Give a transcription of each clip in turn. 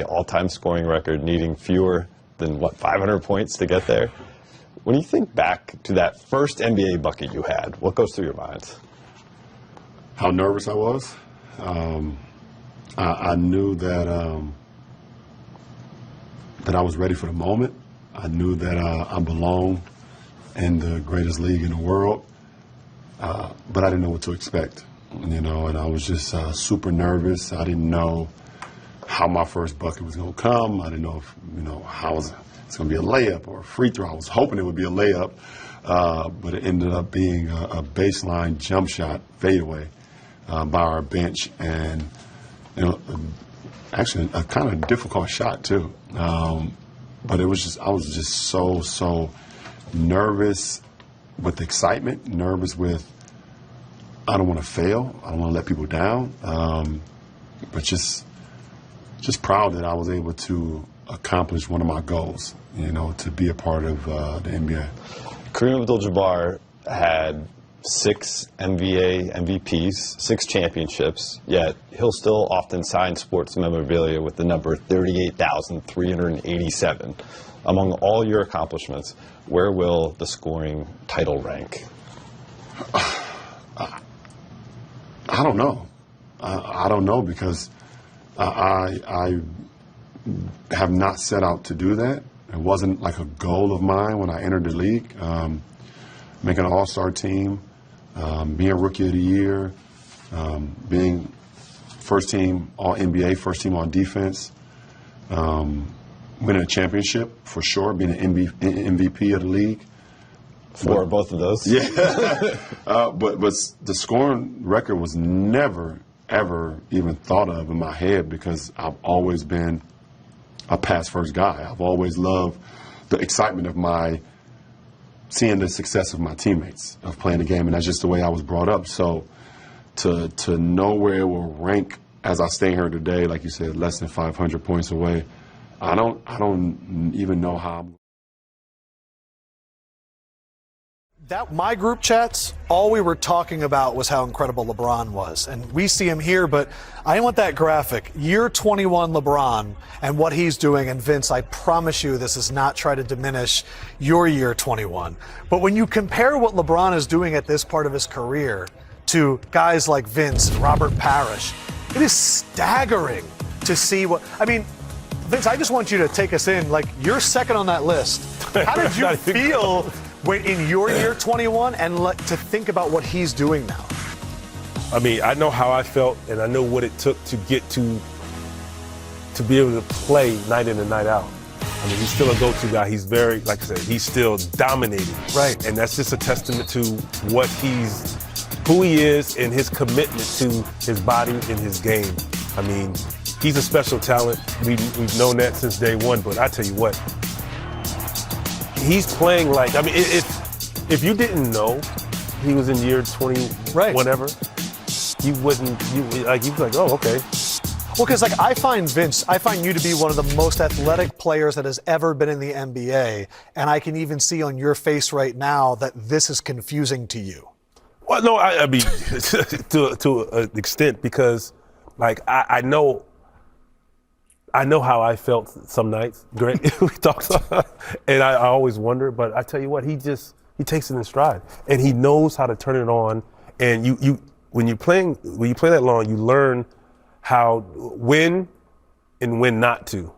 all-time scoring record, needing fewer than, 500 points to get there. When you think back to that first NBA bucket you had, what goes through your mind? How nervous I was. I knew that that I was ready for the moment. I knew that I belonged in the greatest league in the world, but I didn't know what to expect, and I was just super nervous. I didn't know how my first bucket was going to come. I didn't know if, how it's going to be a layup or a free throw. I was hoping it would be a layup, but it ended up being a baseline jump shot fadeaway by our bench, and actually a kind of difficult shot too. But I was just so nervous with excitement, nervous with I don't want to fail, I don't want to let people down, but just proud that I was able to accomplish one of my goals, to be a part of the NBA. Kareem Abdul-Jabbar had 6 NBA MVPs, 6 championships, yet he'll still often sign sports memorabilia with the number 38,387. Among all your accomplishments, where will the scoring title rank? I don't know. I don't know because I have not set out to do that. It wasn't like a goal of mine when I entered the league. Making an all-star team, being Rookie of the Year, being first team All-NBA, first team on defense, winning a championship for sure, being an MVP of the league. For both of those? Yeah. but the scoring record was never, ever even thought of in my head because I've always been a pass-first guy. I've always loved the excitement of seeing the success of my teammates, of playing the game, and that's just the way I was brought up. So to know where it will rank as I stay here today, like you said, less than 500 points away, I don't even know how. My group chats, all we were talking about was how incredible LeBron was. And we see him here, but I want that graphic. Year 21 LeBron and what he's doing. And Vince, I promise you this is not try to diminish your year 21. But when you compare what LeBron is doing at this part of his career to guys like Vince and Robert Parrish, it is staggering to see what, Vince, I just want you to take us in. Like, you're second on that list. How did you feel in your year 21 and to think about what he's doing now? I know how I felt, and I know what it took to get to be able to play night in and night out. He's still a go-to guy. He's very, like I said, he's still dominating. Right. And that's just a testament to who he is and his commitment to his body and his game. He's a special talent. We've known that since day one, but I tell you what, he's playing like, if you didn't know he was in year 20, right, whatever, you'd be like, oh, okay. Well, because I find you to be one of the most athletic players that has ever been in the NBA, and I can even see on your face right now that this is confusing to you. Well, no, to an extent, because I know how I felt some nights. Great, we talked, and I always wonder. But I tell you what, he takes it in stride, and he knows how to turn it on. And when you play that long, you learn when and when not to.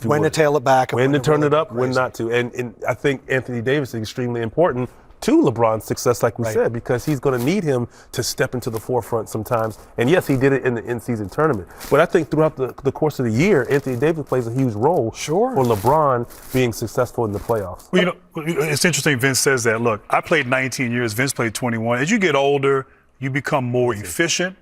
When to tail it back, when to turn it up, when not to. And I think Anthony Davis is extremely important to LeBron's success, like we said, because he's going to need him to step into the forefront sometimes. And yes, he did it in the in-season tournament. But I think throughout the course of the year, Anthony Davis plays a huge role for LeBron being successful in the playoffs. Well, it's interesting Vince says that. Look, I played 19 years, Vince played 21. As you get older, you become more efficient.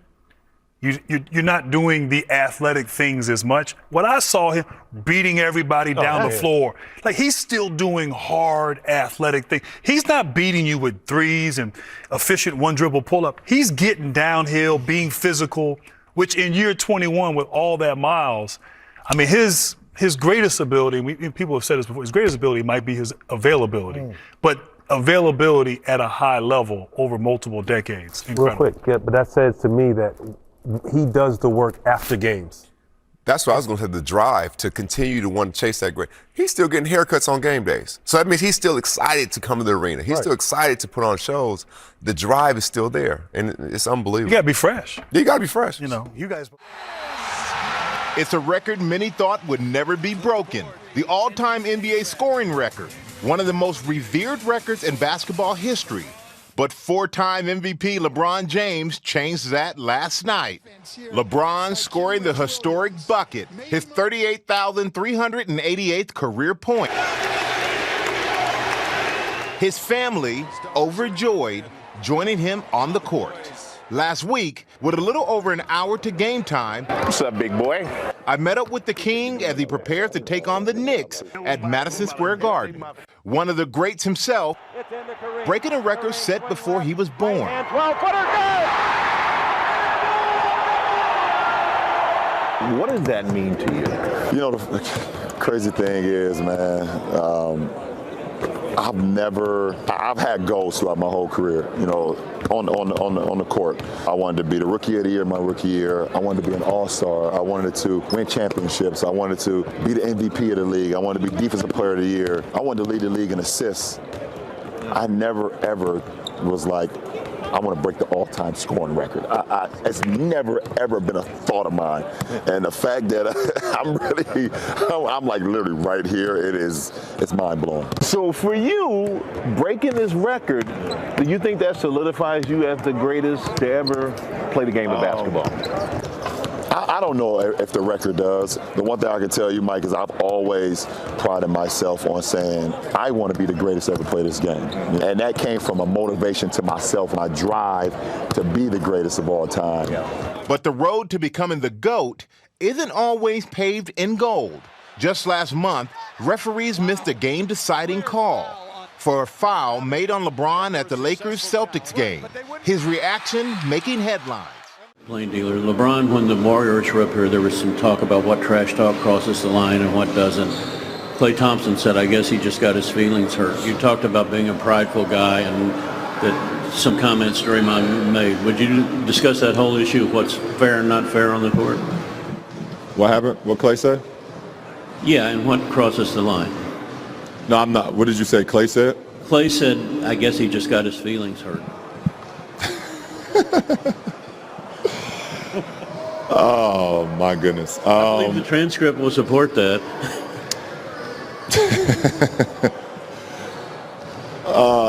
You're not doing the athletic things as much. When I saw him beating everybody down the floor, he's still doing hard athletic things. He's not beating you with threes and efficient one dribble pull up. He's getting downhill, being physical, which in year 21 with all that miles, his greatest ability, people have said this before, his greatest ability might be his availability. But availability at a high level over multiple decades. Incredible. Real quick, but that says to me that he does the work after games. That's why I was going to have the drive to continue to want to chase that great. He's still getting haircuts on game days. So that means he's still excited to come to the arena. He's still excited to put on shows. The drive is still there, and it's unbelievable. You got to be fresh. You got to be fresh. You know, you guys. It's a record many thought would never be broken. The all-time NBA scoring record, one of the most revered records in basketball history. But four-time MVP LeBron James changed that last night. LeBron scoring the historic bucket, his 38,388th career point. His family, overjoyed, joining him on the court. Last week, with a little over an hour to game time, what's up, big boy? I met up with the King as he prepares to take on the Knicks at Madison Square Garden. One of the greats himself, breaking a record set before he was born. 12-footer good! What does that mean to you? You know, the crazy thing is, man, I've had goals throughout my whole career, you know, on the court. I wanted to be the rookie of the year my rookie year. I wanted to be an all-star. I wanted to win championships. I wanted to be the MVP of the league. I wanted to be defensive player of the year. I wanted to lead the league in assists. I never, ever was like, I want to break the all-time scoring record. It's never, ever been a thought of mine. And the fact that I'm like literally right here, it's mind-blowing. So for you, breaking this record, do you think that solidifies you as the greatest to ever play the game of basketball? I don't know if the record does. The one thing I can tell you, Mike, is I've always prided myself on saying I want to be the greatest to ever play this game. And that came from a motivation to myself and my drive to be the greatest of all time. But the road to becoming the GOAT isn't always paved in gold. Just last month, referees missed a game-deciding call for a foul made on LeBron at the Lakers-Celtics game. His reaction making headlines. Plain dealer. LeBron, when the Warriors were up here, there was some talk about what trash talk crosses the line and what doesn't. Klay Thompson said, I guess he just got his feelings hurt. You talked about being a prideful guy and that some comments Draymond made. Would you discuss that whole issue of what's fair and not fair on the court? What happened? What Klay said? Yeah, and what crosses the line? No, I'm not. What did you say Klay said? Klay said, I guess he just got his feelings hurt. Oh, my goodness. I believe the transcript will support that.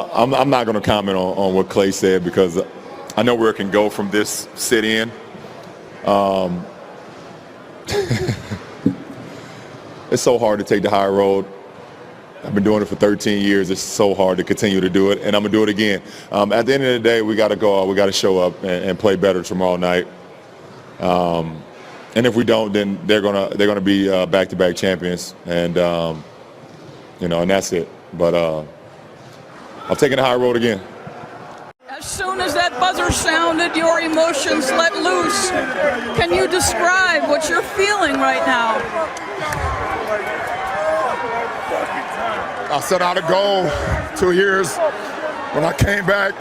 I'm not going to comment on what Klay said because I know where it can go from this sit-in. It's so hard to take the high road. I've been doing it for 13 years. It's so hard to continue to do it, and I'm going to do it again. At the end of the day, we got to go out. We got to show up and play better tomorrow night. And if we don't, then they're gonna be back-to-back champions, and and that's it. But I'm taking the high road again. As soon as that buzzer sounded, your emotions let loose. Can you describe what you're feeling right now? I set out a goal 2 years when I came back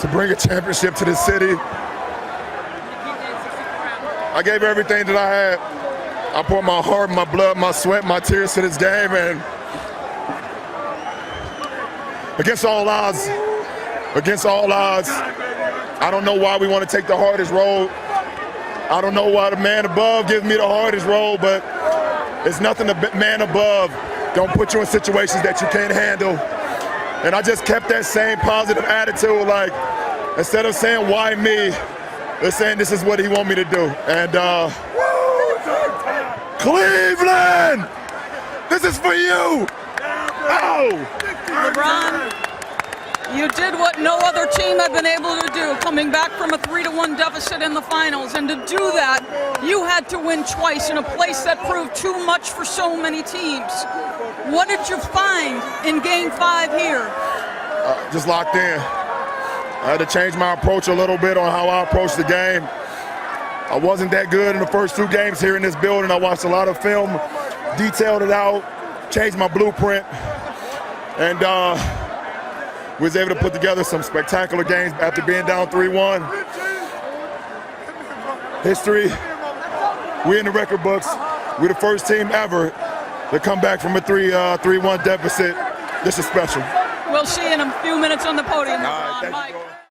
to bring a championship to this city. I gave everything that I had. I poured my heart, my blood, my sweat, my tears to this game, and against all odds, I don't know why we want to take the hardest road. I don't know why the man above gives me the hardest road, but it's nothing the man above don't put you in situations that you can't handle. And I just kept that same positive attitude, like instead of saying why me, they're saying this is what he want me to do. And Cleveland, this is for you. Oh. LeBron, you did what no other team had been able to do, coming back from a 3-1 deficit in the finals. And to do that, you had to win twice in a place that proved too much for so many teams. What did you find in Game 5 here? Just locked in. I had to change my approach a little bit on how I approach the game. I wasn't that good in the first 2 games here in this building. I watched a lot of film, detailed it out, changed my blueprint, and was able to put together some spectacular games after being down 3-1. History, we in the record books. We're the first team ever to come back from a 3-1 deficit. This is special. We'll see you in a few minutes on the podium. All right, Mike.